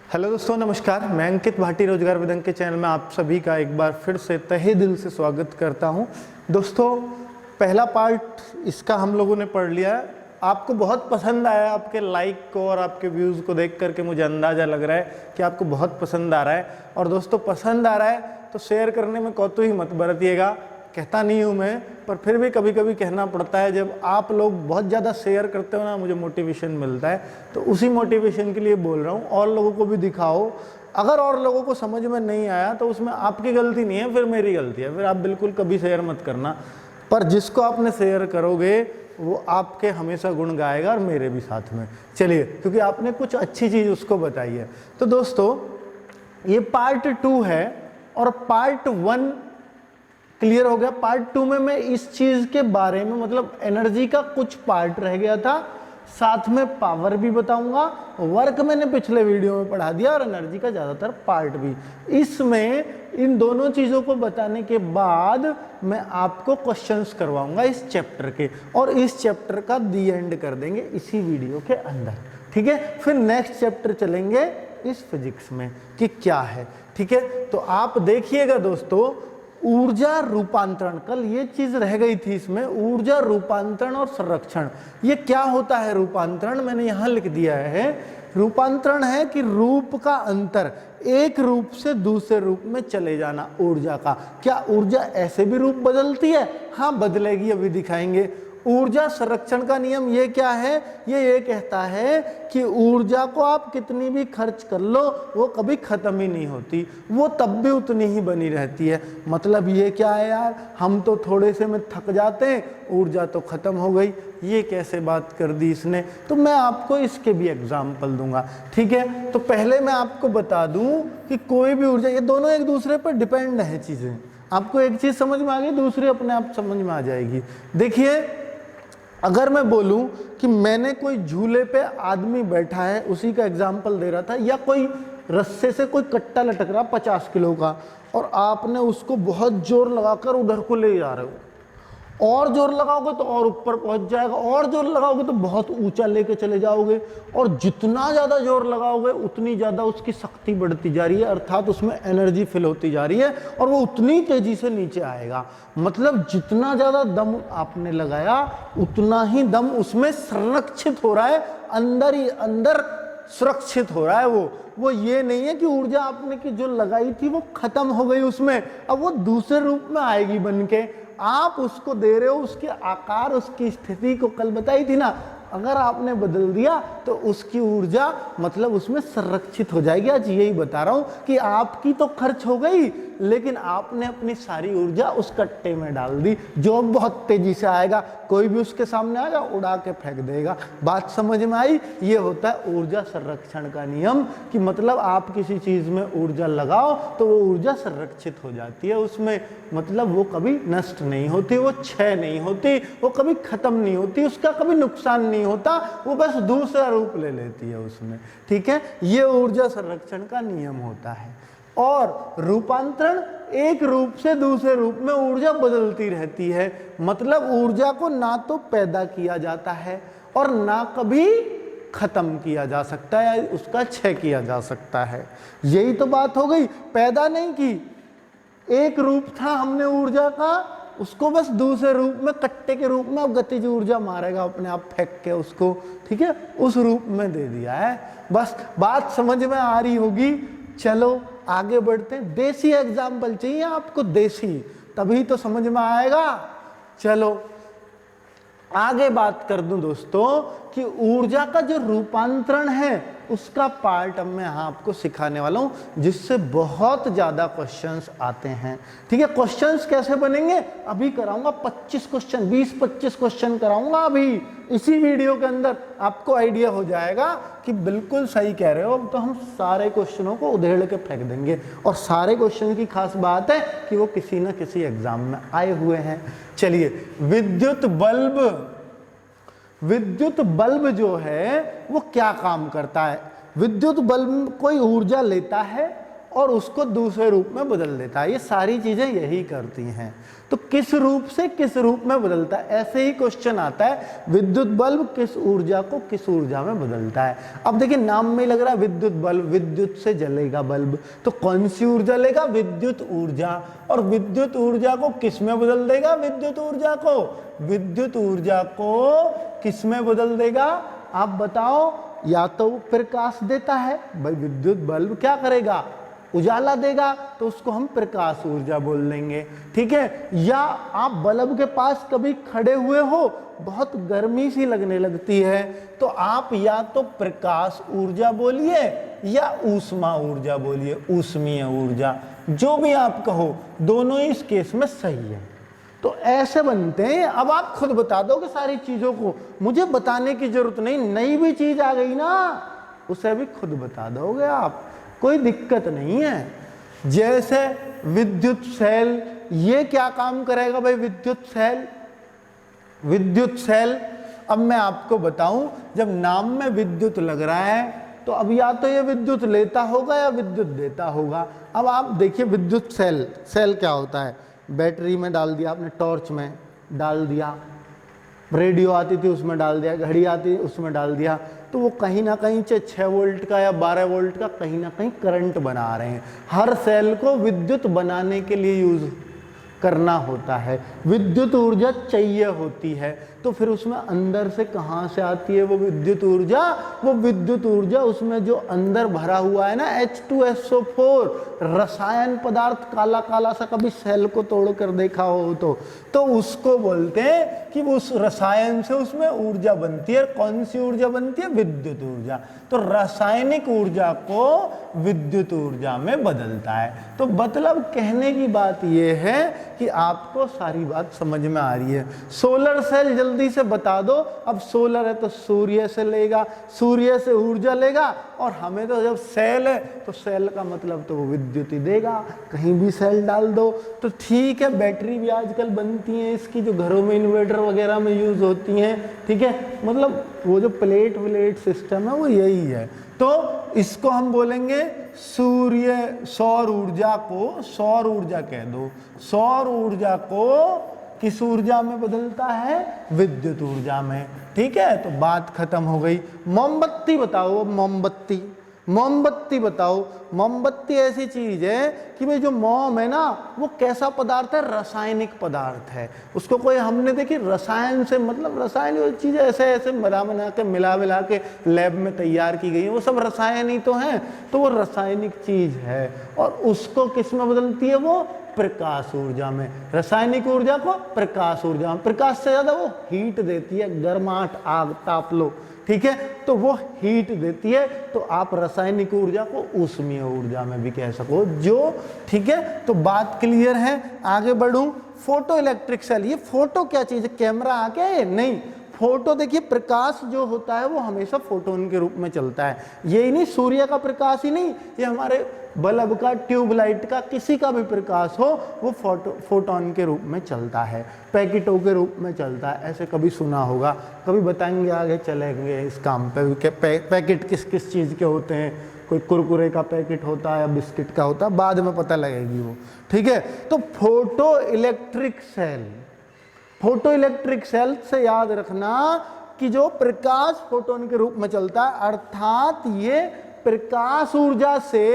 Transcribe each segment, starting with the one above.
Hello दोस्तों, नमस्कार। मैं अंकित भाटी रोजगार विदंग के चैनल में आप सभी का एक बार फिर से तहे दिल से स्वागत करता हूं। दोस्तों, पहला पार्ट इसका हम लोगों ने पढ़ लिया है। आपको बहुत पसंद आया, आपके लाइक को और आपके व्यूज़ को देख करके मुझे अंदाज़ा लग रहा है कि आपको बहुत पसंद आ रहा है। और दोस्तों, पसंद आ रहा है तो शेयर करने में कौतूहली मत बरतिएगा। कहता नहीं हूँ मैं, पर फिर भी कभी कभी कहना पड़ता है। जब आप लोग बहुत ज़्यादा शेयर करते हो ना, मुझे मोटिवेशन मिलता है। तो उसी मोटिवेशन के लिए बोल रहा हूँ, और लोगों को भी दिखाओ। अगर और लोगों को समझ में नहीं आया तो उसमें आपकी गलती नहीं है, फिर मेरी गलती है। फिर आप बिल्कुल कभी शेयर मत करना। पर जिसको आपने शेयर करोगे वो आपके हमेशा गुण गाएगा, और मेरे भी साथ में। चलिए, क्योंकि आपने कुछ अच्छी चीज़ उसको बताई है। तो दोस्तों, ये पार्ट 2 है और पार्ट 1 क्लियर हो गया। पार्ट 2 में मैं इस चीज के बारे में, मतलब एनर्जी का कुछ पार्ट रह गया था, साथ में पावर भी बताऊंगा। वर्क मैंने पिछले वीडियो में पढ़ा दिया, और एनर्जी का ज्यादातर पार्ट भी। इसमें इन दोनों चीजों को बताने के बाद मैं आपको क्वेश्चंस करवाऊंगा इस चैप्टर के, और इस चैप्टर का दी एंड कर देंगे इसी वीडियो के अंदर। ठीक है, फिर नेक्स्ट चैप्टर चलेंगे इस फिजिक्स में कि क्या है। ठीक है, तो आप देखिएगा दोस्तों, ऊर्जा रूपांतरण, कल ये चीज रह गई थी इसमें, ऊर्जा रूपांतरण और संरक्षण। ये क्या होता है रूपांतरण? मैंने यहां लिख दिया है, रूपांतरण है कि रूप का अंतर, एक रूप से दूसरे रूप में चले जाना ऊर्जा का। क्या ऊर्जा ऐसे भी रूप बदलती है? हाँ, बदलेगी, अभी दिखाएंगे। ऊर्जा संरक्षण का नियम ये क्या है? ये कहता है कि ऊर्जा को आप कितनी भी खर्च कर लो, वो कभी खत्म ही नहीं होती, वो तब भी उतनी ही बनी रहती है। मतलब ये क्या है यार, हम तो थोड़े से में थक जाते हैं, ऊर्जा तो खत्म हो गई। ये कैसे बात कर दी इसने? तो मैं आपको इसके भी एग्जाम्पल दूंगा। ठीक है, तो पहले मैं आपको बता दूं कि कोई भी ऊर्जा, ये दोनों एक दूसरे पर डिपेंड है चीजें। आपको एक चीज समझ में आ गई, दूसरी अपने आप समझ में आ जाएगी। देखिए, अगर मैं बोलूं कि मैंने कोई झूले पे आदमी बैठा है, उसी का एग्जाम्पल दे रहा था, या कोई रस्से से कोई कट्टा लटक रहा 50 किलो का, और आपने उसको बहुत जोर लगाकर उधर को ले जा रहे हो, और जोर लगाओगे तो और ऊपर पहुंच जाएगा, और जोर लगाओगे तो बहुत ऊंचा लेके चले जाओगे, और जितना ज्यादा जोर लगाओगे उतनी ज्यादा उसकी शक्ति बढ़ती जा रही है, अर्थात उसमें एनर्जी फिल होती जा रही है, और वो उतनी तेजी से नीचे आएगा। मतलब जितना ज्यादा दम आपने लगाया उतना ही दम उसमें संरक्षित हो रहा है, अंदर ही अंदर सुरक्षित हो रहा है। वो ये नहीं है कि ऊर्जा आपने की जो लगाई थी वो खत्म हो गई उसमें, अब वो दूसरे रूप में आएगी बनके। आप उसको दे रहे हो, उसके आकार, उसकी स्थिति को कल बताई थी ना, अगर आपने बदल दिया तो उसकी ऊर्जा मतलब उसमें संरक्षित हो जाएगी। आज यही बता रहा हूं कि आपकी तो खर्च हो गई, लेकिन आपने अपनी सारी ऊर्जा उस कट्टे में डाल दी, जो बहुत तेजी से आएगा, कोई भी उसके सामने आएगा उड़ा के फेंक देगा। बात समझ में आई? ये होता है ऊर्जा संरक्षण का नियम, कि मतलब आप किसी चीज में ऊर्जा लगाओ तो वो ऊर्जा संरक्षित हो जाती है उसमें, मतलब वो कभी नष्ट नहीं होती, वो क्षय नहीं होती, वो कभी खत्म नहीं होती, उसका कभी नुकसान नहीं होता, वो बस दूसरा रूप ले लेती है उसमें। ठीक है, ये ऊर्जा संरक्षण का नियम होता है। और रूपांतरण, एक रूप से दूसरे रूप में ऊर्जा बदलती रहती है। मतलब ऊर्जा को ना तो पैदा किया जाता है और ना कभी खत्म किया जा सकता है, उसका क्षय किया जा सकता है। यही तो बात हो गई। पैदा नहीं की, एक रूप था हमने ऊर्जा का, उसको बस दूसरे रूप में, कट्टे के रूप में, अब गतिज ऊर्जा मारेगा अपने आप फेंक के उसको, ठीक है, उस रूप में दे दिया है। बस बात समझ में आ रही होगी। चलो आगे बढ़ते हैं। देसी एग्जाम्पल चाहिए आपको, देसी, तभी तो समझ में आएगा। चलो आगे बात कर दूं दोस्तों कि ऊर्जा का जो रूपांतरण है उसका पार्ट अब मैं यहाँ आपको सिखाने वाला हूं, जिससे बहुत ज्यादा क्वेश्चंस आते हैं। ठीक है, क्वेश्चंस कैसे बनेंगे अभी कराऊंगा। 25 क्वेश्चन, 20-25 क्वेश्चन कराऊंगा अभी इसी वीडियो के अंदर। आपको आइडिया हो जाएगा कि बिल्कुल सही कह रहे हो। अब तो हम सारे क्वेश्चनों को उधेड़ के फेंक देंगे, और सारे क्वेश्चन की खास बात है कि वो किसी न किसी एग्जाम में आए हुए हैं। चलिए, विद्युत बल्ब जो है वो क्या काम करता है? विद्युत बल्ब कोई ऊर्जा लेता है और उसको दूसरे रूप में बदल देता है। ये सारी चीजें यही करती हैं। तो किस रूप से किस रूप में बदलता है, ऐसे ही क्वेश्चन आता है, विद्युत बल्ब किस ऊर्जा को किस ऊर्जा में बदलता है। अब देखिए नाम में ही लग रहा है विद्युत बल्ब, विद्युत से जलेगा बल्ब, तो कौन सी ऊर्जा लेगा, विद्युत ऊर्जा। और विद्युत ऊर्जा को किस में बदल देगा, विद्युत ऊर्जा को, विद्युत ऊर्जा को किस में बदल देगा, आप बताओ। या तो प्रकाश देता है, भाई विद्युत बल्ब क्या करेगा, उजाला देगा, तो उसको हम प्रकाश ऊर्जा बोल देंगे, ठीक है। या आप बल्ब के पास कभी खड़े हुए हो, बहुत गर्मी सी लगने लगती है, तो आप या तो प्रकाश ऊर्जा बोलिए या ऊष्मा ऊर्जा बोलिए, ऊष्मीय ऊर्जा, जो भी आप कहो, दोनों ही इस केस में सही है। तो ऐसे बनते हैं। अब आप खुद बता दो कि सारी चीजों को, मुझे बताने की जरूरत नहीं, नई भी चीज आ गई ना, उसे भी खुद बता दोगे आप, कोई दिक्कत नहीं है। जैसे विद्युत सेल, ये क्या काम करेगा भाई, विद्युत सेल, विद्युत सेल। अब मैं आपको बताऊं, जब नाम में विद्युत लग रहा है तो अब या तो ये विद्युत लेता होगा या विद्युत देता होगा। अब आप देखिए विद्युत सेल, सेल क्या होता है, बैटरी में डाल दिया आपने, टॉर्च में डाल दिया, रेडियो आती थी उसमें डाल दिया, घड़ी आती उसमें डाल दिया, तो वो कहीं ना कहीं 6 वोल्ट का या 12 वोल्ट का कहीं ना कहीं करंट बना रहे हैं। हर सेल को विद्युत बनाने के लिए यूज करना होता है, विद्युत ऊर्जा चाहिए होती है, तो फिर उसमें अंदर से कहाँ से आती है वो विद्युत ऊर्जा, वो विद्युत ऊर्जा उसमें जो अंदर भरा हुआ है ना H2SO4 रसायन पदार्थ, काला काला सा, कभी सेल को तोड़ कर देखा हो तो उसको बोलते हैं कि वो उस रसायन से उसमें ऊर्जा बनती है। कौन सी ऊर्जा बनती है, विद्युत ऊर्जा। तो रासायनिक ऊर्जा को विद्युत ऊर्जा में बदलता है। तो मतलब कहने की बात यह है कि आपको सारी बात समझ में आ रही है। सोलर सेल जल्दी से बता दो। अब सोलर है तो सूर्य से लेगा, सूर्य से ऊर्जा लेगा, और हमें तो जब सेल है तो सेल का मतलब तो वो विद्युत ही देगा, कहीं भी सेल डाल दो। तो ठीक है, बैटरी भी आजकल बनती हैं इसकी, जो घरों में इन्वर्टर वगैरह में यूज होती हैं, ठीक है। मतलब वो जो प्लेट व्लेट सिस्टम है वो यही है। तो इसको हम बोलेंगे सूर्य, सौर ऊर्जा को सौर ऊर्जा कह दो। सौर ऊर्जा को किस ऊर्जा में बदलता है, विद्युत ऊर्जा में, ठीक है। तो बात खत्म हो गई। मोमबत्ती बताओ, मोमबत्ती, मोमबत्ती बताओ। मोमबत्ती ऐसी चीज है कि भाई जो मोम है ना, वो कैसा पदार्थ है, रासायनिक पदार्थ है। उसको कोई हमने देखी रसायन से, मतलब रसायन चीजें ऐसे ऐसे बना के मिला के लैब में तैयार की गई है, वो सब रसायन ही तो हैं। तो वो रासायनिक चीज है, और उसको किस में बदलती है, वो प्रकाश ऊर्जा में। रासायनिक ऊर्जा को प्रकाश ऊर्जा में, प्रकाश से ज्यादा वो हीट देती है, गर्माहट, आग, ताप लो, ठीक है, तो वो हीट देती है। तो आप रासायनिक ऊर्जा को ऊष्मीय ऊर्जा में भी कह सको, जो, ठीक है। तो बात क्लियर है, आगे बढ़ूं। फोटो इलेक्ट्रिक सेल, ये फोटो क्या चीज है, कैमरा आ गया नहीं। फोटो देखिए, प्रकाश जो होता है वो हमेशा फोटोन के रूप में चलता है। यही नहीं, सूर्य का प्रकाश ही नहीं, ये हमारे बल्ब का, ट्यूबलाइट का, किसी का भी प्रकाश हो, वो फोटोन के रूप में चलता है, पैकेटों के रूप में चलता है। ऐसे कभी सुना होगा, कभी बताएंगे, आगे चलेंगे इस काम पे। पैकेट किस किस चीज़ के होते हैं, कोई कुरकुरे का पैकेट होता है या बिस्किट का होता है, बाद में पता लगेगी वो, ठीक है। तो photo electric cell, photo electric cell से याद रखना कि जो प्रकाश फोटोन के रूप में चलता है, अर्थात ये प्रकाश ऊर्जा से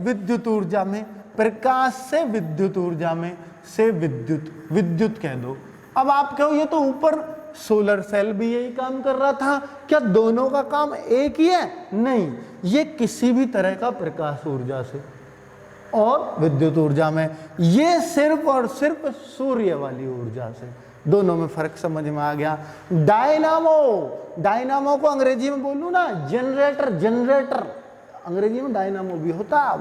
विद्युत ऊर्जा में, प्रकाश से विद्युत ऊर्जा में, से विद्युत, विद्युत कह दो। अब आप कहो ये तो ऊपर सोलर सेल भी यही काम कर रहा था, क्या दोनों का काम एक ही है? नहीं, ये किसी भी तरह का प्रकाश ऊर्जा से और विद्युत ऊर्जा में, ये सिर्फ और सिर्फ सूर्य वाली ऊर्जा से। दोनों में फर्क समझ में आ गया। डायनामो, डायनामो को अंग्रेजी में बोलूं ना, जनरेटर, जनरेटर, अंग्रेजी में डायनामो भी होता है,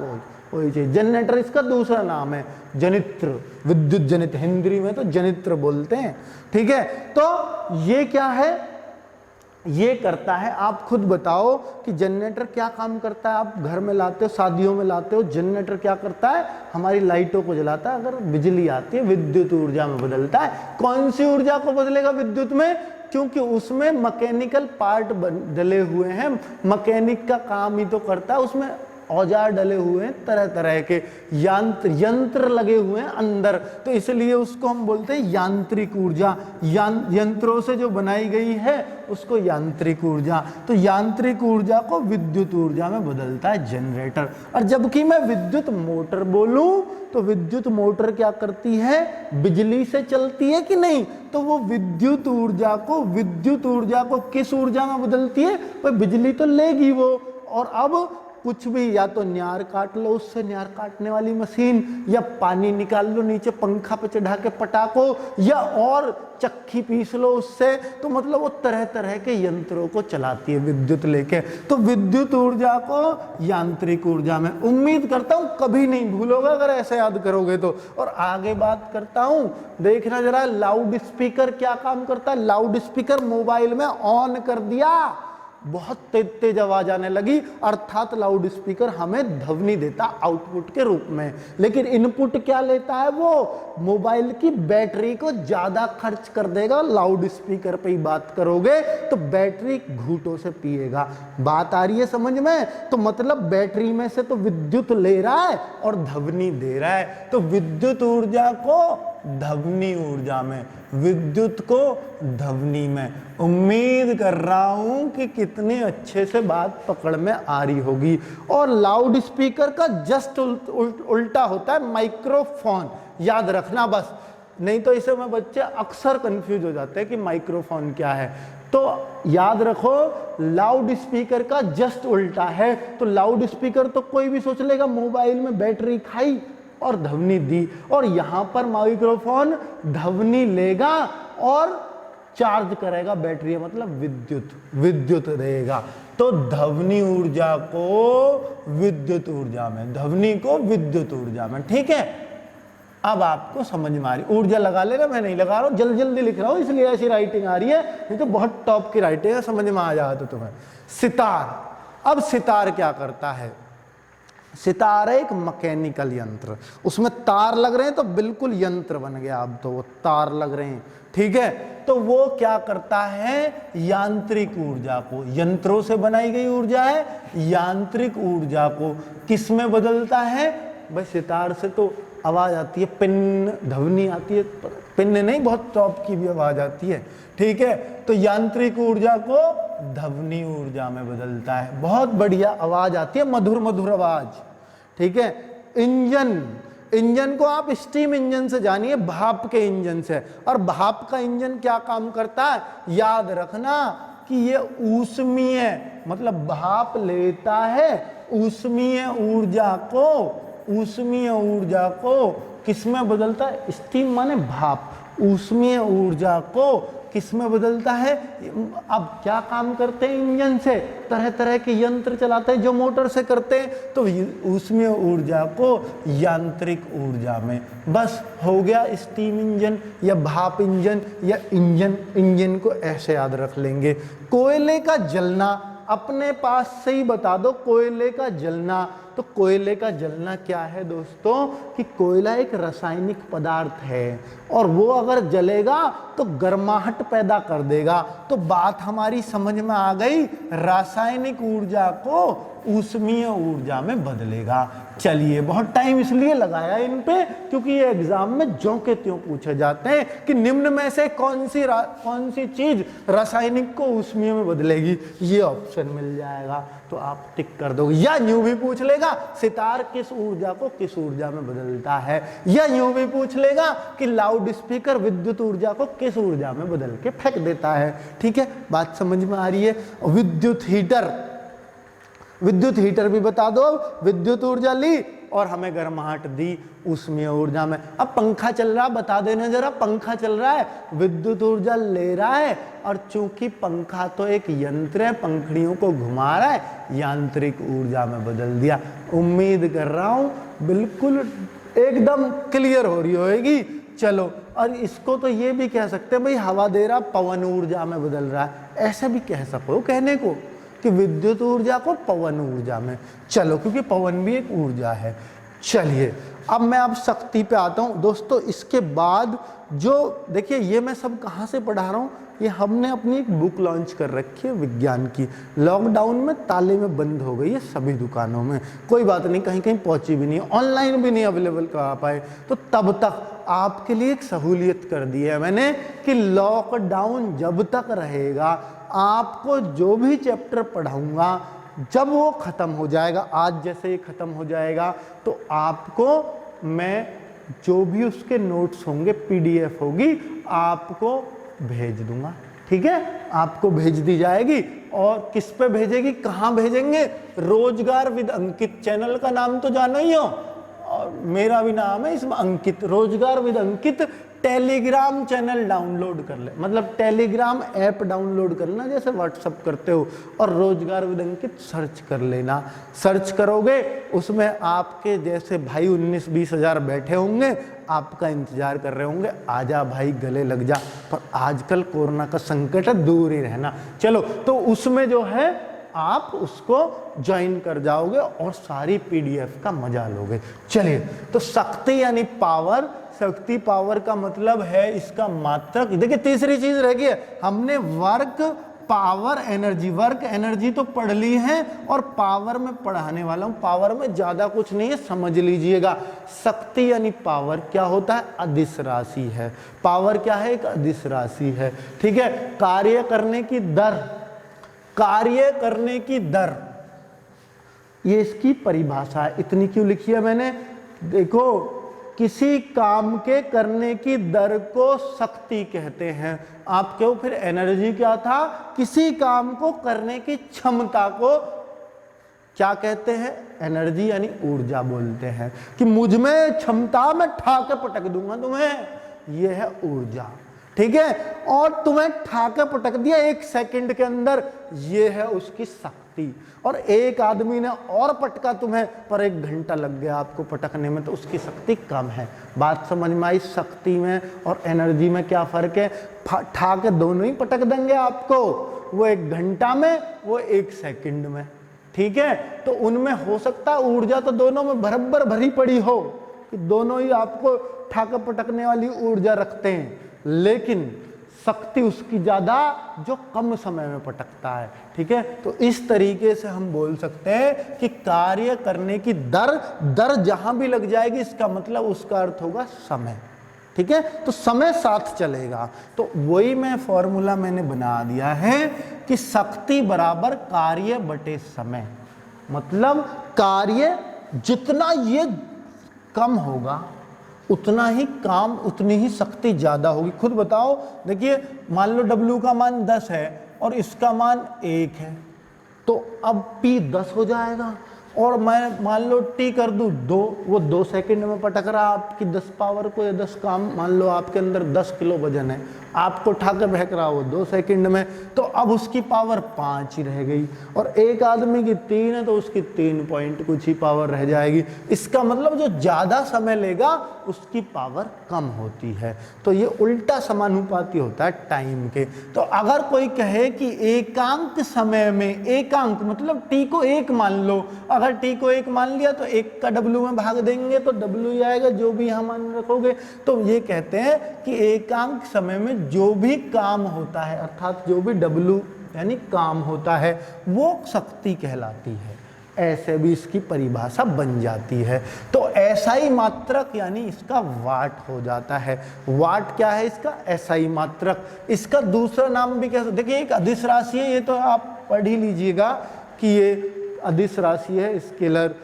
वही चीज। जनरेटर इसका दूसरा नाम है जनित्र, विद्युत जनित, हिंदी में तो जनित्र बोलते हैं, ठीक है। तो ये क्या है, ये करता है, आप खुद बताओ कि जनरेटर क्या काम करता है। आप घर में लाते हो, शादियों में लाते हो, जनरेटर क्या करता है, हमारी लाइटों को जलाता है। अगर बिजली आती है विद्युत ऊर्जा में बदलता है। कौन सी ऊर्जा को बदलेगा विद्युत में? क्योंकि उसमें मैकेनिकल पार्ट डले हुए हैं, मैकेनिक का काम ही तो करता है, उसमें औजार डले हुए हैं, तरह तरह के यंत्र लगे हुए हैं अंदर, तो इसलिए उसको हम बोलते हैं यांत्रिक ऊर्जा। यंत्रों से जो बनाई गई है उसको यांत्रिक ऊर्जा। तो यांत्रिक ऊर्जा को विद्युत ऊर्जा में बदलता है जनरेटर। और जबकि मैं विद्युत मोटर बोलूं तो विद्युत मोटर क्या करती है, बिजली से चलती है कि नहीं, तो वो विद्युत ऊर्जा को किस ऊर्जा में बदलती है, भाई बिजली तो लेगी वो। और अब कुछ भी, या तो न्यार काट लो उससे, न्यार काटने वाली मशीन, या पानी निकाल लो नीचे पंखा पे चढ़ा के पटाको, या और चक्की पीस लो उससे, तो मतलब वो तरह तरह के यंत्रों को चलाती है विद्युत लेके। तो विद्युत ऊर्जा को यांत्रिक ऊर्जा में, उम्मीद करता हूं कभी नहीं भूलोगे अगर ऐसे याद करोगे तो। और आगे बात करता हूं, देखना जरा लाउड स्पीकर क्या काम करता है। लाउड स्पीकर मोबाइल में ऑन कर दिया, बहुत तेज तेज आवाज आने लगी, अर्थात लाउड स्पीकर हमें ध्वनि देता आउटपुट के रूप में। लेकिन इनपुट क्या लेता है, वो मोबाइल की बैटरी को ज्यादा खर्च कर देगा। लाउड स्पीकर पे ही बात करोगे तो बैटरी घूंटों से पिएगा। बात आ रही है समझ में? तो मतलब बैटरी में से तो विद्युत ले रहा है और ध्वनि दे रहा है। तो विद्युत ऊर्जा को ध्वनि ऊर्जा में, विद्युत को ध्वनि में। उम्मीद कर रहा हूं कि कितने अच्छे से बात पकड़ में आ रही होगी। और लाउड स्पीकर का जस्ट उल्टा होता है माइक्रोफोन, याद रखना बस, नहीं तो इसे में बच्चे अक्सर कंफ्यूज हो जाते हैं कि माइक्रोफोन क्या है। तो याद रखो लाउड स्पीकर का जस्ट उल्टा है। तो लाउड स्पीकर तो कोई भी सोच लेगा मोबाइल में बैटरी खाई और ध्वनि दी, और यहां पर माइक्रोफोन ध्वनि लेगा और चार्ज करेगा बैटरी, मतलब विद्युत देगा। तो ध्वनि ऊर्जा को विद्युत ऊर्जा में, ध्वनि को विद्युत ऊर्जा में। ठीक है, अब आपको समझ में आ रही। ऊर्जा लगा लेना, मैं नहीं लगा रहा हूं, जल्दी जल्दी लिख रहा हूं इसलिए ऐसी राइटिंग आ रही है, नहीं तो बहुत टॉप की राइटिंग है, समझ में आ जाए तो तुम्हें। सितार, अब सितार क्या करता है? सितार एक मैकेनिकल यंत्र, उसमें तार लग रहे हैं तो बिल्कुल यंत्र बन गया। अब तो वो तार लग रहे हैं, ठीक है। तो वो क्या करता है, यांत्रिक ऊर्जा को, यंत्रों से बनाई गई ऊर्जा है, यांत्रिक ऊर्जा को किस में बदलता है? भाई सितार से तो आवाज आती है, पिन, ध्वनि आती है, पिन नहीं, बहुत टॉप की भी आवाज आती है, ठीक है। तो यांत्रिक ऊर्जा को ध्वनि ऊर्जा में बदलता है। बहुत बढ़िया आवाज आती है, मधुर मधुर आवाज, ठीक है। इंजन को आप स्टीम इंजन से जानिए, भाप के इंजन से। और भाप का इंजन क्या काम करता है, याद रखना कि ये ऊष्मीय, मतलब भाप लेता है ऊष्मीय ऊर्जा को किसमें बदलता है? स्टीम माने भाप, ऊष्मीय ऊर्जा को किसमें बदलता है? अब क्या काम करते हैं इंजन से? तरह तरह के यंत्र चलाते हैं जो मोटर से करते हैं, तो ऊष्मीय ऊर्जा को यांत्रिक ऊर्जा में। बस हो गया, स्टीम इंजन या भाप इंजन या इंजन को ऐसे याद रख लेंगे। कोयले का जलना, अपने पास से ही बता दो, कोयले का जलना। तो कोयले का जलना क्या है दोस्तों, कि कोयला एक रासायनिक पदार्थ है और वो अगर जलेगा तो गर्माहट पैदा कर देगा। तो बात हमारी समझ में आ गई, रासायनिक ऊर्जा को ऊष्मीय ऊर्जा में बदलेगा। चलिए, बहुत टाइम इसलिए लगाया इन पे क्योंकि ये एग्जाम में ज्यों के त्यों पूछे जाते हैं कि निम्न में से कौन सी चीज रासायनिक को ऊष्मीय में बदलेगी, ये ऑप्शन मिल जाएगा तो आप टिक कर दोगे। या यूं भी पूछ लेगा सितार किस ऊर्जा को किस ऊर्जा में बदलता है, या यूं भी पूछ लेगा कि लाउड स्पीकर विद्युत ऊर्जा को किस ऊर्जा में बदल के फेंक देता है। ठीक है, बात समझ में आ रही है। विद्युत हीटर भी बता दो, विद्युत ऊर्जा ली और हमें गर्माहट दी ऊष्मीय ऊर्जा में। अब पंखा चल रहा, बता देना जरा, पंखा चल रहा है, विद्युत ऊर्जा ले रहा है, और चूंकि पंखा तो एक यंत्र है, पंखड़ियों को घुमा रहा है, यांत्रिक ऊर्जा में बदल दिया। उम्मीद कर रहा हूं बिल्कुल एकदम क्लियर हो रही होगी। चलो, और इसको तो ये भी कह सकते हैं भाई हवा दे रहा, पवन ऊर्जा में बदल रहा है, ऐसा भी कह सको कहने को कि विद्युत ऊर्जा को पवन ऊर्जा में। चलो, क्योंकि पवन भी एक ऊर्जा है। चलिए, अब मैं अब शक्ति पे आता हूं दोस्तों। इसके बाद जो देखिए, ये मैं सब कहां से पढ़ा रहा हूं, ये हमने अपनी एक बुक लॉन्च कर रखी है विज्ञान की। लॉकडाउन में ताले में बंद हो गई है सभी दुकानों में, कोई बात नहीं, कहीं कहीं पहुंची भी नहीं, ऑनलाइन भी नहीं अवेलेबल करा पाए, तो तब तक आपके लिए एक सहूलियत कर दी है मैंने कि लॉकडाउन जब तक रहेगा आपको जो भी चैप्टर पढ़ाऊंगा जब वो ख़त्म हो जाएगा, आज जैसे ही ख़त्म हो जाएगा तो आपको मैं जो भी उसके नोट्स होंगे, पीडीएफ होगी, आपको भेज दूंगा। ठीक है, आपको भेज दी जाएगी। और किस पे भेजेगी, कहाँ भेजेंगे? रोजगार विद अंकित, चैनल का नाम तो जानो ही हो, और मेरा भी नाम है इसमें अंकित, रोजगार with Ankit. Telegram channel download कर ले, मतलब टेलीग्राम ऐप डाउनलोड कर लेना जैसे व्हाट्सअप करते हो, और रोजगार विद अंकित सर्च कर लेना। सर्च करोगे उसमें आपके जैसे भाई 19-20 हज़ार बैठे होंगे, आपका इंतजार कर रहे होंगे, आजा भाई गले लग जा। पर आजकल कोरोना का संकट है, दूर ही रहना। चलो, तो उसमें जो है आप उसको ज्वाइन कर जाओगे और सारी पीडीएफ का मजा लोगे। चलिए, तो शक्ति यानी पावर, शक्ति पावर का मतलब है इसका मात्रक। देखिए तीसरी चीज रह गई है, हमने work power energy, work energy तो पढ़ ली है, और पावर में पढ़ाने वाला हूं। पावर में ज्यादा कुछ नहीं है, समझ लीजिएगा। शक्ति यानी पावर क्या होता है? अदिश राशि है। पावर क्या है? एक अदिश राशि है। ठीक है, कार्य करने की दर, कार्य करने की दर, ये इसकी परिभाषा है। इतनी क्यों लिखी है मैंने? देखो, किसी काम के करने की दर को शक्ति कहते हैं। आप क्यों, फिर एनर्जी क्या था? किसी काम को करने की क्षमता को क्या कहते हैं? एनर्जी यानी ऊर्जा बोलते हैं। कि मुझ में क्षमता, मैं ठाके पटक दूंगा तुम्हें, यह है ऊर्जा। ठीक है, और तुम्हें ठाके पटक दिया 1 सेकंड के अंदर, यह है उसकी शक्ति। और एक आदमी ने और पटका तुम्हें, पर 1 घंटा लग गया आपको पटकने में, तो उसकी शक्ति कम है। बात समझ में आई? शक्ति में और एनर्जी में क्या फर्क है? ठाके दोनों ही पटक देंगे आपको, वो 1 घंटा में, वो 1 सेकंड में। ठीक है, तो उनमें हो सकता है ऊर्जा तो दोनों में बराबर भरी पड़ी हो, कि दोनों ही आपको ठाके पटकने वाली ऊर्जा रखते हैं, लेकिन शक्ति उसकी ज्यादा जो कम समय में पटकता है। ठीक है, तो इस तरीके से हम बोल सकते हैं कि कार्य करने की दर, दर जहां भी लग जाएगी इसका मतलब उसका अर्थ होगा समय। ठीक है, तो समय साथ चलेगा। तो वही मैं फॉर्मूला मैंने बना दिया है कि शक्ति बराबर कार्य बटे समय। मतलब कार्य जितना ये कम होगा उतना ही काम, उतनी ही शक्ति ज्यादा होगी। खुद बताओ, देखिए मान लो W का मान 10 है और इसका मान 1 है, तो अब P 10 हो जाएगा, और मैं मान लो T कर दूं 2, वो 2 सेकंड में पटक रहा आपकी 10 पावर को या 10 काम। मान लो आपके अंदर 10 किलो वजन है, आपको ठाके बहक रहा वो 2 सेकंड में, तो अब उसकी पावर 5 ही रह गई। और एक आदमी की 3 है तो उसकी 3 पॉइंट कुछ ही पावर रह जाएगी। इसका मतलब जो ज्यादा समय लेगा उसकी पावर कम होती है। तो ये उल्टा समानुपाती होता है टाइम के। तो अगर कोई कहे कि एकांक समय में, एकांक मतलब T को 1 मान लो, अगर T को 1 मान लिया तो 1 का W में भाग देंगे तो W ही आएगा, जो भी यहाँ मान रखोगे। तो ये कहते हैं कि एकांक समय में जो भी काम होता है, अर्थात जो भी W यानी काम होता है, वो शक्ति कहलाती है। ऐसे भी इसकी परिभाषा बन जाती है। तो SI मात्रक यानी इसका वाट हो जाता है। वाट क्या है इसका? SI मात्रक। इसका दूसरा नाम भी कैसे, देखिए एक अदिश राशि है, ये तो आप पढ़ ही लीजिएगा कि ये अदिश राशि है, स्केलर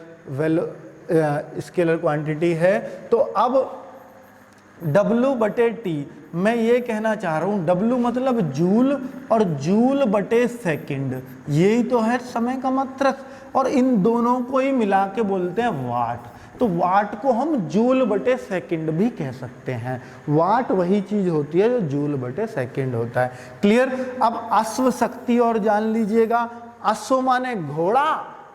स्केलर क्वांटिटी है। तो अब W बटे T, मैं ये कहना चाह रहा हूँ, W मतलब जूल, और जूल बटे सेकंड, यही तो है समय का मात्रक, और इन दोनों को ही मिला के बोलते हैं वाट। तो वाट को हम जूल बटे सेकंड भी कह सकते हैं। वाट वही चीज होती है जो जूल बटे सेकंड होता है। क्लियर? अब अश्व शक्ति और जान लीजिएगा। अश्व माने घोड़ा,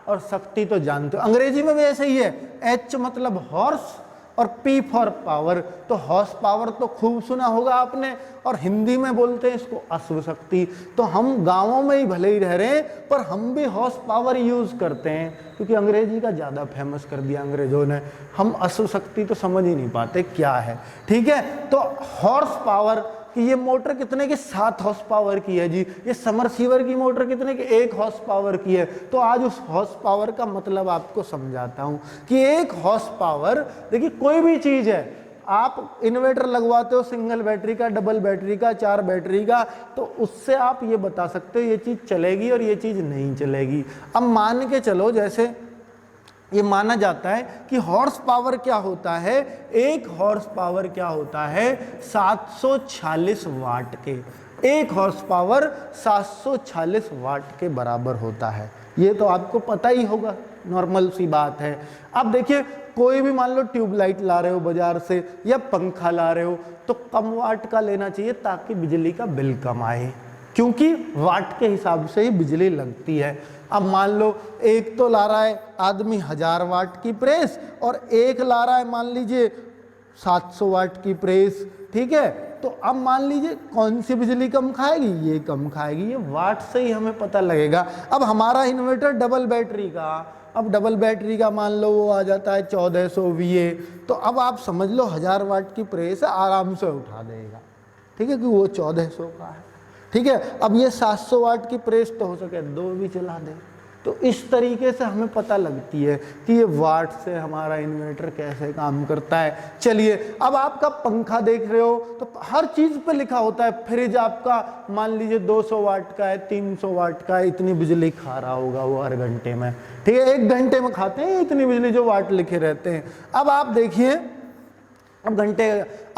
और शक्ति तो जानते हो, अंग्रेजी में भी ऐसे ही है। H मतलब हॉर्स और P फॉर पावर। तो हॉर्स पावर तो खूब सुना होगा आपने, और हिंदी में बोलते हैं इसको अश्व शक्ति। तो हम गांवों में ही भले ही रह रहे हैं, पर हम भी हॉर्स पावर यूज करते हैं, क्योंकि अंग्रेजी का ज्यादा फेमस कर दिया अंग्रेजों ने। हम अश्व शक्ति तो समझ ही नहीं पाते क्या है। ठीक है, तो हॉर्स पावर कि ये मोटर कितने की 7 हॉर्स पावर की है जी, ये समरसीवर की मोटर कितने की 1 हॉर्स पावर की है। तो आज उस हॉर्स पावर का मतलब आपको समझाता हूं कि 1 हॉर्स पावर, देखिए कोई भी चीज है, आप इन्वर्टर लगवाते हो सिंगल बैटरी का, डबल बैटरी का, 4 बैटरी का, तो उससे आप ये बता सकते हो ये चीज चलेगी और ये चीज नहीं चलेगी। अब मान के चलो, जैसे ये माना जाता है कि हॉर्स पावर क्या होता है, 1 हॉर्स पावर क्या होता है, 746 वाट के, 1 हॉर्स पावर 746 वाट के बराबर होता है। ये तो आपको पता ही होगा, नॉर्मल सी बात है। अब देखिए कोई भी मान लो ट्यूबलाइट ला रहे हो बाजार से या पंखा ला रहे हो, तो कम वाट का लेना चाहिए ताकि बिजली का बिल कम आए, क्योंकि वाट के हिसाब से ही बिजली लगती है। अब मान लो एक तो ला रहा है आदमी 1000 वाट की प्रेस और एक ला रहा है मान लीजिए 700 वाट की प्रेस, ठीक है। तो अब मान लीजिए कौन सी बिजली कम खाएगी, ये कम खाएगी, ये वाट से ही हमें पता लगेगा। अब हमारा इन्वर्टर डबल बैटरी का, अब डबल बैटरी का मान लो वो आ जाता है 1400 VA, तो अब आप समझ लो 1000 वाट की प्रेस आराम से उठा देगा, ठीक है, कि वो 1400 का है, ठीक है। अब ये 700 वाट की प्रेस तो हो सके 2 भी चला दे। तो इस तरीके से हमें पता लगती है कि ये वाट से हमारा इन्वर्टर कैसे काम करता है। चलिए अब आपका पंखा देख रहे हो तो हर चीज पे लिखा होता है, फ्रिज आपका मान लीजिए 200 वाट का है, 300 वाट का है, इतनी बिजली खा रहा होगा वो हर घंटे में, ठीक है, 1 घंटे में खाते हैं इतनी बिजली जो वाट लिखे रहते हैं। अब आप देखिए, अब घंटे,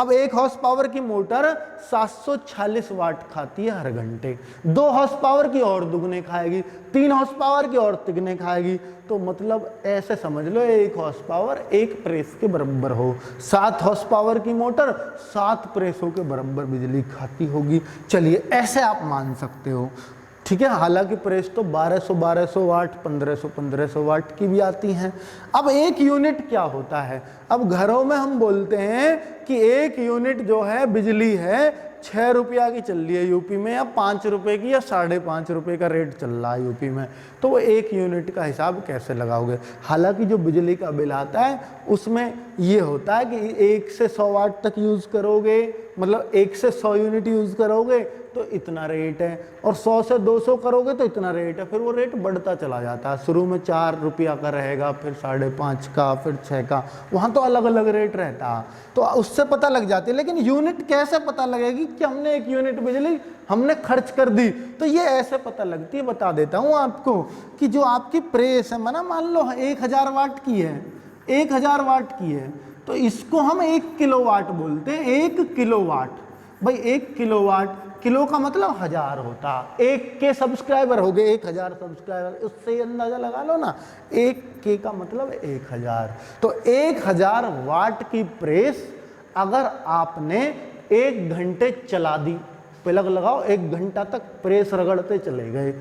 अब 1 हॉर्स पावर की मोटर 746 वाट खाती है हर घंटे, 2 हॉर्स पावर की और दुगने खाएगी, 3 हॉर्स पावर की और तिगने खाएगी। तो मतलब ऐसे समझ लो 1 हॉर्स पावर 1 प्रेस के बराबर हो, 7 हॉर्स पावर की मोटर 7 प्रेसों के बराबर बिजली खाती होगी। चलिए ऐसे आप मान सकते हो, ठीक है। हालांकि प्रेस तो 1200 वाट, 1500 वाट की भी आती हैं। अब 1 यूनिट क्या होता है, अब घरों में हम बोलते हैं कि 1 यूनिट जो है बिजली है 6 रुपया की चल रही है यूपी में, या 5 रुपए की या 5.5 रुपए का रेट चल रहा है यूपी में, तो वो 1 यूनिट का हिसाब कैसे लगाओगे। हालांकि जो बिजली का बिल आता है उसमें ये होता है कि 1 से 100 वाट तक यूज़ करोगे, मतलब 1 से 100 यूनिट यूज़ करोगे तो इतना रेट है, और 100 से 200 करोगे तो इतना रेट है। फिर वो रेट बढ़ता चला जाता है, शुरू में 4 रुपया का रहेगा, फिर 5.5 का, फिर 6 का, वहाँ तो अलग अलग रेट रहता है, तो उससे पता लग जाती है। लेकिन यूनिट कैसे पता लगेगी कि हमने 1 यूनिट बिजली हमने खर्च कर दी, तो ये ऐसे पता लगती है। बता देता हूँ आपको कि जो आपकी प्रेस है ना, मान लो 1000 वाट की है, 1000 वाट की है, तो इसको हम 1 किलोवाट बोलते हैं। 1 किलोवाट, भाई 1 किलोवाट, किलो का मतलब 1000 होता, 1 के सब्सक्राइबर हो गए 1000 सब्सक्राइबर, उससे ही अंदाजा लगा लो ना, 1 के का मतलब 1000। तो 1000 वाट की प्रेस अगर आपने 1 घंटे चला दी, प्लग लगाओ 1 घंटा तक प्रेस रगड़ते चले गए,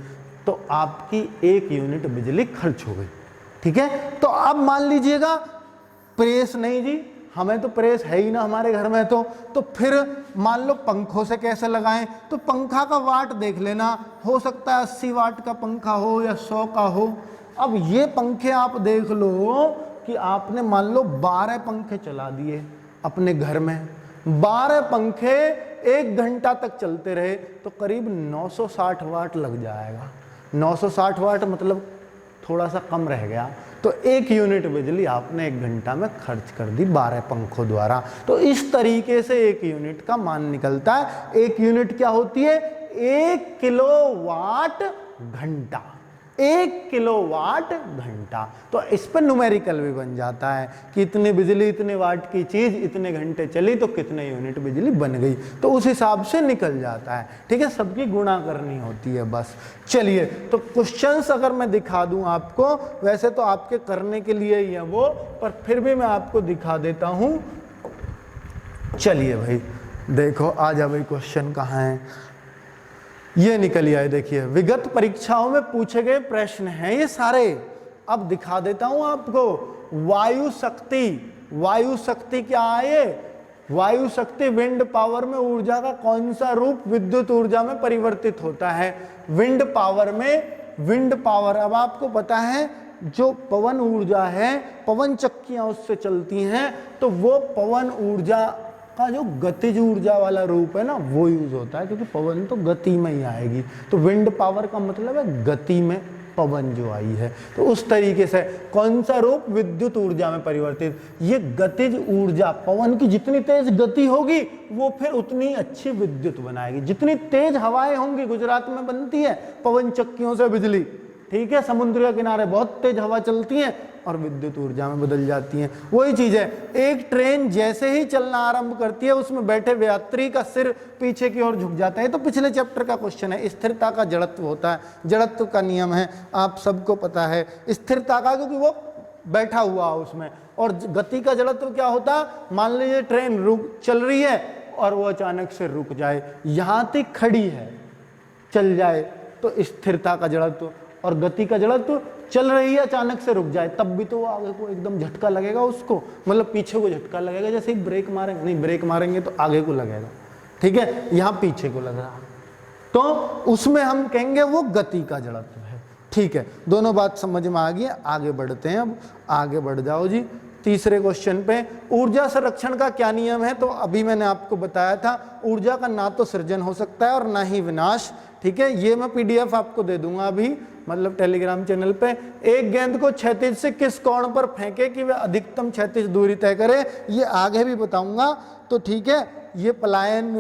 तो आपकी 1 यूनिट बिजली खर्च हो गई, ठीक है। तो अब मान लीजिएगा प्रेस नहीं जी, हमें तो प्रेस है ही ना हमारे घर में, तो फिर मान लो पंखों से कैसे लगाएं, तो पंखा का वाट देख लेना, हो सकता है 80 वाट का पंखा हो या 100 का हो। अब ये पंखे आप देख लो कि आपने मान लो 12 पंखे चला दिए अपने घर में, 12 पंखे 1 घंटा तक चलते रहे, तो करीब 960 वाट लग जाएगा। 960 वाट मतलब थोड़ा सा कम रह गया, तो 1 यूनिट बिजली आपने 1 घंटा में खर्च कर दी 12 पंखों द्वारा। तो इस तरीके से 1 यूनिट का मान निकलता है। 1 यूनिट क्या होती है, 1 किलोवाट घंटा, 1 किलोवाट घंटा। तो इस पर न्यूमेरिकल भी बन जाता है कि इतनी बिजली, इतने वाट की चीज इतने घंटे चली तो कितने यूनिट बिजली बन गई, तो उस हिसाब से निकल जाता है, ठीक है। सबकी गुणा करनी होती है बस। चलिए तो क्वेश्चंस अगर मैं दिखा दूं आपको, वैसे तो आपके करने के लिए ही है वो, पर फिर भी मैं आपको दिखा देता हूं। चलिए भाई देखो, आ जा भाई, क्वेश्चन कहाँ है, ये निकल आए, देखिए विगत परीक्षाओं में पूछे गए प्रश्न हैं ये सारे। अब दिखा देता हूं आपको। वायु शक्ति, वायु शक्ति क्या है, वायु शक्ति विंड पावर में ऊर्जा का कौन सा रूप विद्युत ऊर्जा में परिवर्तित होता है। विंड पावर में, विंड पावर, अब आपको पता है जो पवन ऊर्जा है, पवन चक्कियां उससे चलती हैं, तो वो पवन ऊर्जा का जो गतिज ऊर्जा वाला रूप है ना वो यूज होता है, क्योंकि पवन तो गति में ही आएगी। तो विंड पावर का मतलब है गति में पवन जो आई है। तो उस तरीके से कौन सा रूप? विद्युत ऊर्जा में परिवर्तित। ये गतिज ऊर्जा, पवन की जितनी तेज गति होगी वो फिर उतनी अच्छी विद्युत बनाएगी। जितनी तेज हवाएं होंगी, गुजरात में बनती है पवन चक्कियों से बिजली, ठीक है, समुद्र के किनारे बहुत तेज हवा चलती है और विद्युत ऊर्जा में बदल जाती हैं। वही चीज है, एक ट्रेन जैसे ही चलना आरंभ करती है उसमें बैठे यात्री का सिर पीछे की ओर झुक जाता है। तो पिछले चैप्टर का क्वेश्चन है, स्थिरता का जड़त्व होता है, जड़त्व का नियम है, आप सबको पता है स्थिरता का, क्योंकि वो बैठा हुआ है उसमें। और गति का जड़त्व क्या होता है? मान लीजिए ट्रेन रुक चल रही है और वो अचानक से रुक जाए, यहां तक खड़ी है चल जाए तो स्थिरता का जड़त्व। और गति का जड़त्व, चल रही है अचानक से रुक जाए तब भी तो वो आगे को एकदम झटका लगेगा उसको, मतलब पीछे को झटका लगेगा। जैसे ही ब्रेक मारेंगे, नहीं ब्रेक मारेंगे तो आगे को लगेगा, ठीक है, यहाँ पीछे को लग रहा है, तो उसमें हम कहेंगे वो गति का जड़त्व है। ठीक है, दोनों बात समझ में आ गई। आगे बढ़ते हैं, अब आगे बढ़ जाओ जी। तीसरे क्वेश्चन पे, ऊर्जा संरक्षण का क्या नियम है? तो अभी मैंने आपको बताया था, ऊर्जा का ना तो सृजन हो सकता है और ना ही विनाश। ठीक है, ये मैं पीडीएफ आपको दे दूंगा अभी, मतलब टेलीग्राम चैनल पे। एक गेंद को क्षैतिज से किस कोण पर फेंके कि वह अधिकतम क्षैतिज दूरी तय करे, ये आगे भी बताऊंगा। तो ठीक है, ये पलायन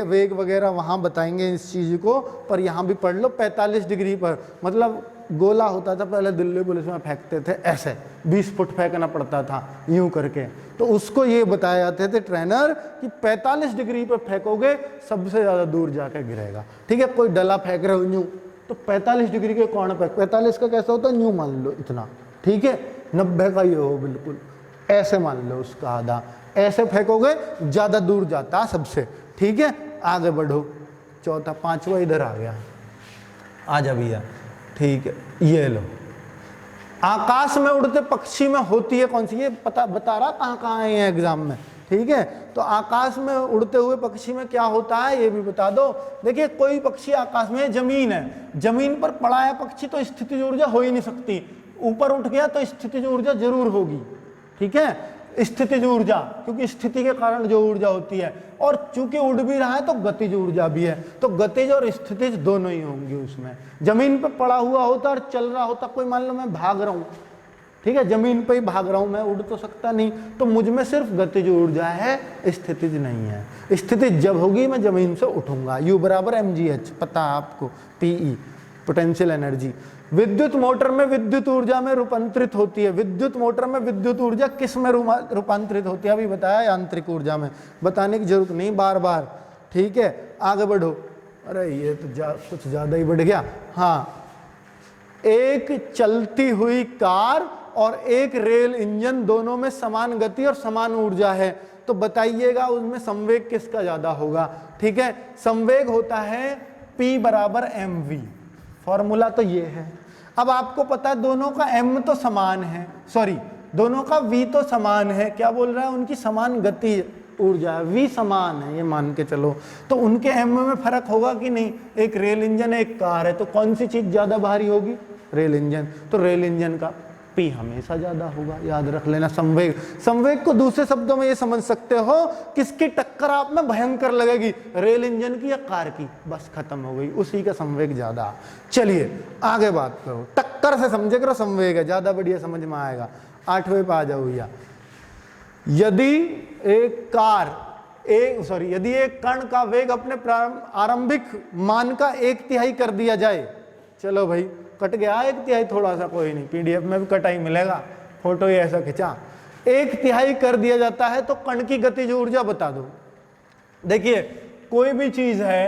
वेग वगैरह वहां बताएंगे इस चीज को, पर यहाँ भी पढ़ लो। 45 डिग्री पर, मतलब गोला होता था पहले, दिल्ली पुलिस में फेंकते थे ऐसे, 20 फुट फेंकना पड़ता था यूं करके, तो उसको ये बताए जाते थे ट्रेनर कि 45 डिग्री पर फेंकोगे सबसे ज्यादा दूर जाकर गिरेगा। ठीक है, कोई डला फेंक रहे हो यूं, तो 45 डिग्री के कोण पे, 45 का कैसा होता है, यूं मान लो इतना, ठीक है, 90 का ये हो बिल्कुल, ऐसे मान लो उसका आधा, ऐसे फेंकोगे ज्यादा दूर जाता सबसे। ठीक है, आगे बढ़ो। चौथा, पांचवा इधर आ गया, आ जा भैया। ठीक है, ये लो, आकाश में उड़ते पक्षी में होती है कौन सी? ये पता बता रहा कहाँ कहाँ आए हैं एग्जाम में। ठीक है, तो आकाश में उड़ते हुए पक्षी में क्या होता है ये भी बता दो। देखिए, कोई पक्षी आकाश में, जमीन है, जमीन पर पड़ा है पक्षी तो स्थितिज ऊर्जा हो ही नहीं सकती, ऊपर उठ गया तो स्थितिज ऊर्जा जरूर होगी। ठीक है, स्थितिज ऊर्जा, क्योंकि स्थिति के कारण जो ऊर्जा होती है, और चूंकि उड़ भी रहा है तो गतिज ऊर्जा भी है, तो गतिज और स्थितिज दोनों ही होंगी उसमें। जमीन पर पड़ा हुआ होता और चल रहा होता, कोई मान लो मैं भाग रहा हूँ, ठीक है, जमीन पे ही भाग रहा हूं, मैं उड़ तो सकता नहीं, तो मुझ में सिर्फ गतिज ऊर्जा है, स्थितिज नहीं है। स्थितिज जब होगी मैं जमीन से उठूंगा। U बराबर mgh, पता है आपको, PE पोटेंशियल एनर्जी। विद्युत मोटर में विद्युत ऊर्जा में रूपांतरित होती है। विद्युत मोटर में विद्युत ऊर्जा किस में रूपांतरित होती है? अभी बताया, यांत्रिक ऊर्जा में, बताने की जरूरत नहीं बार बार। ठीक है, आगे बढ़ो। अरे ये तो कुछ ज्यादा ही बढ़ गया। हाँ, एक चलती हुई कार और एक रेल इंजन, दोनों में समान गति और समान ऊर्जा है, तो बताइएगा उसमें संवेग किसका ज्यादा होगा? ठीक है, संवेग होता है P बराबर mv, फॉर्मूला तो ये है। अब आपको पता है दोनों का m तो समान है, सॉरी दोनों का v तो समान है, क्या बोल रहा है, उनकी समान गति ऊर्जा है, v समान है, ये मान के चलो, तो उनके m में फर्क होगा कि नहीं? एक रेल इंजन है, एक कार है, तो कौन सी चीज ज्यादा भारी होगी? Rail engine. तो रेल इंजन का P हमेशा ज्यादा होगा, याद रख लेना। संवेग, संवेग को दूसरे शब्दों में ये समझ सकते हो, किसकी टक्कर आप में भयंकर लगेगी, रेल इंजन की या कार की, बस खत्म हो गई, उसी का संवेग ज्यादा। चलिए आगे बात करो, टक्कर से समझे करो, संवेग है ज्यादा, बढ़िया समझ में आएगा। 8वें पे आ जाओ भैया। यदि यदि एक कण का वेग अपने आरंभिक मान का 1/3 कर दिया जाए, चलो भाई कट गया 1/3, थोड़ा सा कोई नहीं, पीडीएफ में भी कटा ही मिलेगा, फोटो ही ऐसा खिंचा, 1/3 कर दिया जाता है, तो कण की गतिज ऊर्जा बता दो। देखिए कोई भी चीज है,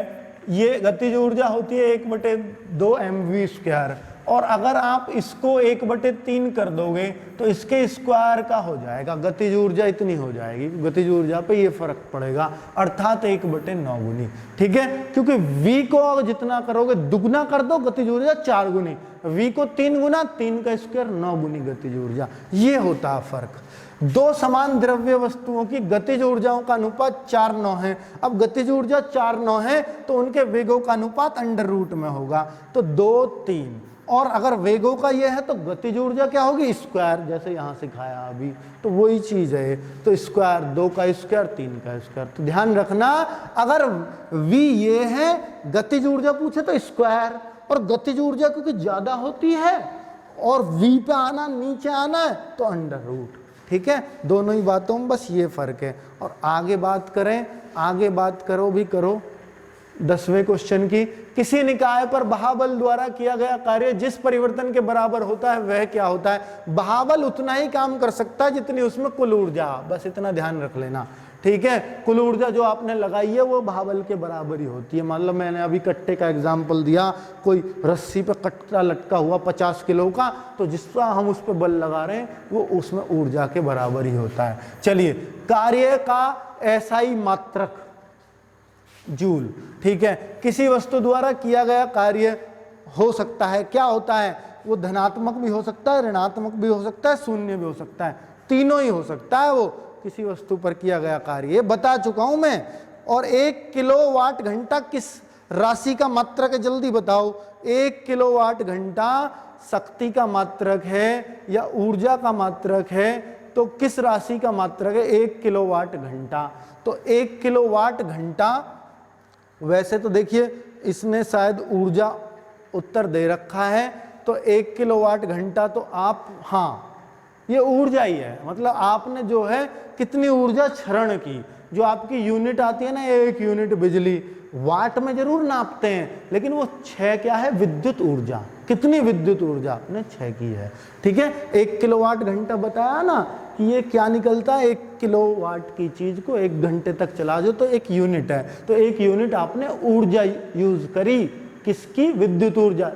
ये गतिज ऊर्जा होती है 1/2 mv², और अगर आप इसको 1/3 कर दोगे तो इसके स्क्वायर का हो जाएगा, गतिज ऊर्जा इतनी हो जाएगी, गतिज ऊर्जा पे ये फर्क पड़ेगा, अर्थात 1/9 गुनी। ठीक है, क्योंकि v को जितना करोगे दुगना कर दो, गतिज ऊर्जा 4 गुनी, v को 3 गुना, 3 का स्क्वायर 9 गुनी गतिज ऊर्जा, ये होता है फर्क। दो समान द्रव्य वस्तुओं की गतिज ऊर्जाओं का अनुपात 4:9 है। अब गतिज ऊर्जा 4:9 है तो उनके वेगों का अनुपात √में होगा, तो 2:3, और अगर वेगों का ये है तो गतिज ऊर्जा क्या होगी, स्क्वायर, जैसे यहाँ सिखाया अभी, तो वही चीज है। तो स्क्वायर, 2 का स्क्वायर 3 का स्क्वायर। तो ध्यान रखना, अगर v ये है, गतिज ऊर्जा पूछे तो स्क्वायर, और गतिज ऊर्जा क्योंकि ज्यादा होती है और v पे आना, नीचे आना है तो अंडर रूट। ठीक है, दोनों ही बातों में बस ये फर्क है। और आगे बात करें, आगे बात करो भी करो 10वें क्वेश्चन की, किसी निकाय पर बहाबल द्वारा किया गया कार्य जिस परिवर्तन के बराबर होता है वह क्या होता है। बहाबल उतना ही काम कर सकता है जितनी उसमें कुल ऊर्जा, बस इतना ध्यान रख लेना। ठीक है, कुल ऊर्जा जो आपने लगाई है वो बहाबल के बराबर ही होती है। मान लो मैंने अभी कट्टे का एग्जाम्पल दिया, कोई रस्सी पे कट्टा लटका हुआ 50 किलो का, तो जिसका हम उस पर बल लगा रहे हैं वो उसमें ऊर्जा के बराबर ही होता है। चलिए, कार्य का एसआई मात्रक जूल। ठीक है, किसी वस्तु द्वारा किया गया कार्य हो सकता है, क्या होता है वो, धनात्मक भी हो सकता है, ऋणात्मक भी हो सकता है, शून्य भी हो सकता है, तीनों ही हो सकता है। वो किसी वस्तु पर किया गया कार्य, ये बता चुका हूं मैं। और 1 किलोवाट घंटा किस राशि का मात्रक है, जल्दी बताओ। 1 किलोवाट घंटा शक्ति का मात्रक है या ऊर्जा का मात्रक है, तो किस राशि का मात्रक है, 1 किलोवाट घंटा। तो 1 किलोवाट घंटा, वैसे तो देखिए इसने शायद ऊर्जा उत्तर दे रखा है, तो 1 किलोवाट घंटा तो आप, हाँ ये ऊर्जा ही है, मतलब आपने जो है कितनी ऊर्जा क्षरण की। जो आपकी यूनिट आती है ना, 1 यूनिट बिजली, वाट में जरूर नापते हैं, लेकिन वो 6 क्या है, विद्युत ऊर्जा। कितनी विद्युत ऊर्जा आपने 6 की है। ठीक है, 1 किलोवाट घंटा बताया ना कि ये क्या निकलता है, 1 किलोवाट की चीज को 1 घंटे तक चला दो तो 1 यूनिट है। तो 1 यूनिट आपने ऊर्जा यूज करी, किसकी, विद्युत ऊर्जा,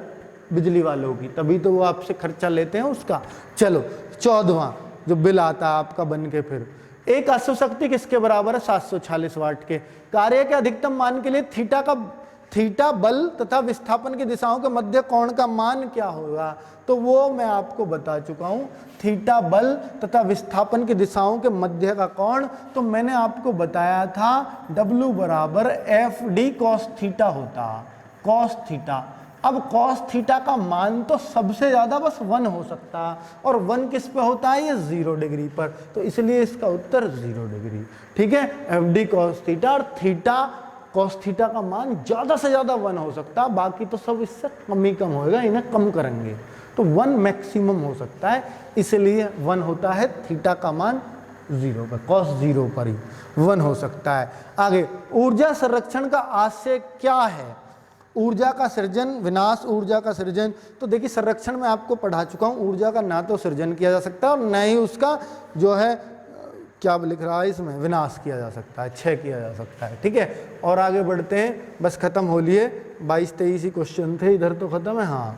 बिजली वालों की, तभी तो वो आपसे खर्चा लेते हैं उसका। चलो 14वां जो बिल आता है आपका बन के, फिर एक अश्वशक्ति किसके बराबर है, 746 वाट के। कार्य के अधिकतम मान के लिए थीटा बल तथा विस्थापन की दिशाओं के मध्य कोण का मान क्या होगा, तो वो मैं आपको बता चुका हूं। थीटा बल तथा विस्थापन की दिशाओं के मध्य का कोण, तो मैंने आपको बताया था W बराबर FD cos थीटा होता, cos थीटा। अब cos थीटा का मान तो सबसे ज्यादा बस 1 हो सकता है, और 1 किस पे होता है, ये 0 डिग्री पर, तो इसलिए इसका उत्तर 0 डिग्री। ठीक है, FD cos थीटा, और थीटा cos थीटा का मान ज्यादा से ज्यादा 1 हो सकता है, बाकी तो सब इससे कम ही कम होएगा, इन्हें कम करेंगे तो 1 मैक्सिमम हो सकता है, इसलिए 1 होता है थीटा का मान 0 पर, cos 0 पर ही 1 हो सकता है। आगे, ऊर्जा संरक्षण का आशय क्या है, ऊर्जा का सृजन, विनाश, ऊर्जा का सृजन। तो देखिए संरक्षण में आपको पढ़ा चुका हूं, ऊर्जा का ना तो सृजन किया जा सकता है और न ही उसका जो है क्या लिख रहा है इसमें, विनाश किया जा सकता है, क्षय किया जा सकता है। ठीक है, और आगे बढ़ते हैं, बस खत्म हो लिए, 22-23 ही क्वेश्चन थे, इधर तो खत्म है। हाँ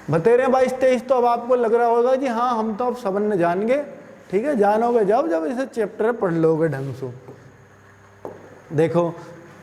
बतेरे 22-23 तो अब आपको लग रहा होगा कि हाँ हम तो अब सबन जान गए। ठीक है, जानोगे जब इसे चैप्टर पढ़ लोगे ढंग से। देखो,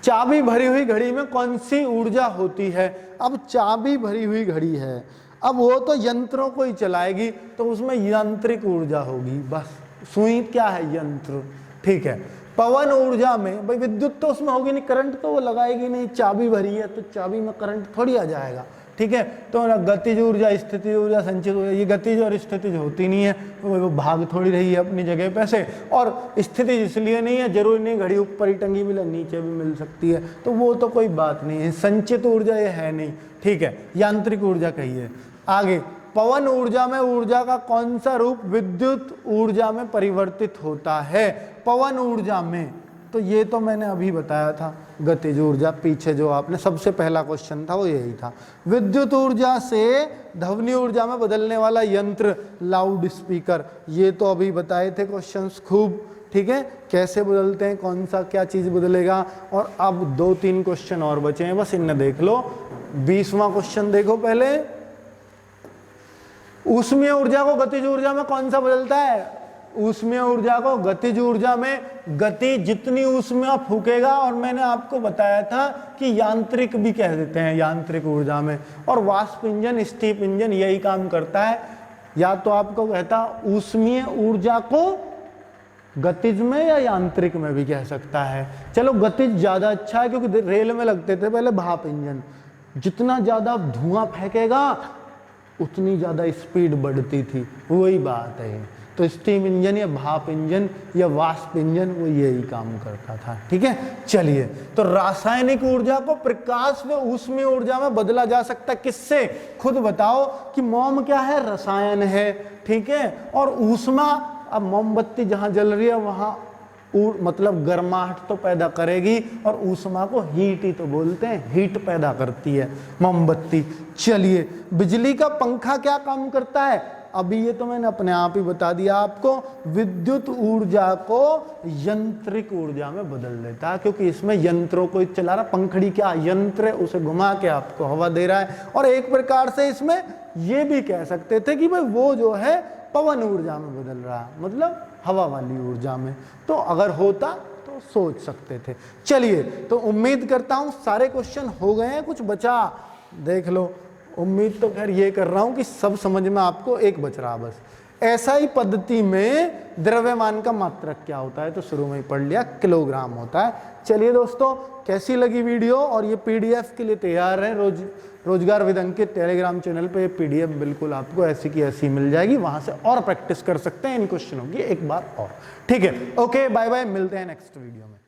चाबी भरी हुई घड़ी में कौन सी ऊर्जा होती है। अब चाबी भरी हुई घड़ी है, अब वो तो यंत्रों को ही चलाएगी, तो उसमें यांत्रिक ऊर्जा होगी, बस सुई क्या है, यंत्र। ठीक है, पवन ऊर्जा में भाई विद्युत तो उसमें होगी नहीं, करंट तो वो लगाएगी नहीं, चाबी भरी है तो चाबी में करंट थोड़ी आ जाएगा। ठीक है, तो गतिज ऊर्जा, स्थितिज ऊर्जा, संचित ऊर्जा, ये गतिज और स्थितिज होती नहीं है, तो वो भाग थोड़ी रही है अपनी जगह पे से। और स्थितिज इसलिए नहीं है, जरूरी नहीं घड़ी ऊपर ही टंगी मिले, नीचे भी मिल सकती है, तो वो तो कोई बात नहीं है। संचित ऊर्जा ये है नहीं। ठीक है, यांत्रिक ऊर्जा कहिए। आगे, पवन ऊर्जा में ऊर्जा का कौन सा रूप विद्युत ऊर्जा में परिवर्तित होता है। पवन ऊर्जा में, तो ये तो मैंने अभी बताया था, गतिज ऊर्जा, पीछे जो आपने सबसे पहला क्वेश्चन था वो यही था। विद्युत ऊर्जा से ध्वनि ऊर्जा में बदलने वाला यंत्र, लाउड स्पीकर, ये तो अभी बताए थे क्वेश्चंस खूब। ठीक है, कैसे बदलते हैं, कौन सा क्या चीज बदलेगा। और अब 2-3 क्वेश्चन और बचे हैं, बस इन्हें देख लो। 20वां क्वेश्चन देखो पहले, ऊष्मीय ऊर्जा को गतिज ऊर्जा में कौन सा बदलता है। ऊष्मीय ऊर्जा को गतिज ऊर्जा में, गति जितनी ऊष्मा फूकेगा, और मैंने आपको बताया था कि यांत्रिक भी कह देते हैं यांत्रिक ऊर्जा में। और वाष्प इंजन, स्टीम इंजन यही काम करता है। या तो आपको कहता ऊष्मीय ऊर्जा को गतिज में या यांत्रिक में भी कह सकता है। चलो गतिज ज्यादा अच्छा है, क्योंकि रेल में लगते थे पहले भाप इंजन, जितना ज़्यादा धुआं फेंकेगा उतनी ज़्यादा स्पीड बढ़ती थी, वही बात है। तो स्टीम इंजन या भाप इंजन या वाष्प इंजन वो यही काम करता था, ठीक है। चलिए, तो रासायनिक ऊर्जा को प्रकाश व ऊष्मीय ऊर्जा में बदला जा सकता है, किससे? खुद बताओ कि मोम क्या है? रसायन है, ठीक है। और ऊष्मा, अब मोमबत्ती जहां जल रही है वहां मतलब गर्माहट तो पैदा करेगी, और ऊष्मा को हीट ही तो बोलते हैं, हीट पैदा करती है मोमबत्ती। चलिए, बिजली का पंखा क्या काम करता है? अभी ये तो मैंने अपने आप ही बता दिया आपको, विद्युत ऊर्जा को यांत्रिक ऊर्जा में बदल देता है, क्योंकि इसमें यंत्रों को चला रहा। पंखड़ी क्या यंत्र है, उसे घुमा के आपको हवा दे रहा है। और एक प्रकार से इसमें ये भी कह सकते थे कि भाई वो जो है पवन ऊर्जा में बदल रहा, मतलब हवा वाली ऊर्जा में। तो अगर होता तो सोच सकते थे। चलिए, तो उम्मीद करता हूं सारे क्वेश्चन हो गए हैं, कुछ बचा देख लो। उम्मीद तो खैर ये कर रहा हूं कि सब समझ में आपको एक बच रहा बस। ऐसा ही पद्धति में द्रव्यमान का मात्रक क्या होता है, तो शुरू में ही पढ़ लिया, किलोग्राम होता है। चलिए दोस्तों, कैसी लगी वीडियो? और ये पीडीएफ के लिए तैयार है, रोजगार विद अंकित टेलीग्राम चैनल पे ये पीडीएफ बिल्कुल आपको ऐसी की ऐसी मिल जाएगी, वहां से और प्रैक्टिस कर सकते हैं इन क्वेश्चनों की एक बार और, ठीक है। ओके, बाय बाय, मिलते हैं नेक्स्ट वीडियो में।